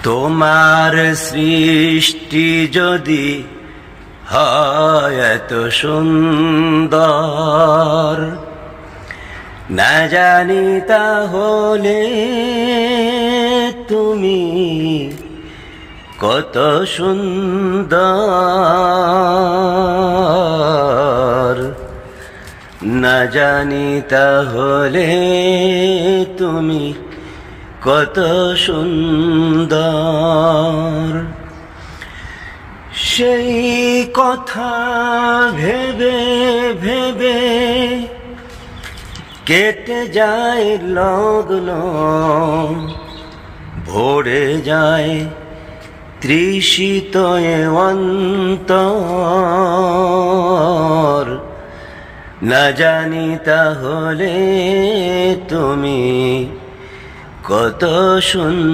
তোমার সৃষ্টি যদি হয় এত সুন্দর, না জানি তাহলে তুমি কত সুন্দর, না জানি তাহলে তুমি কত সুন্দর। সেই কথা ভেবে ভেবে কেটে যায় লগ্ন, ভরে যায় তৃষিত অন্তর, না জানি তাহলে তুমি কত সুন্দর।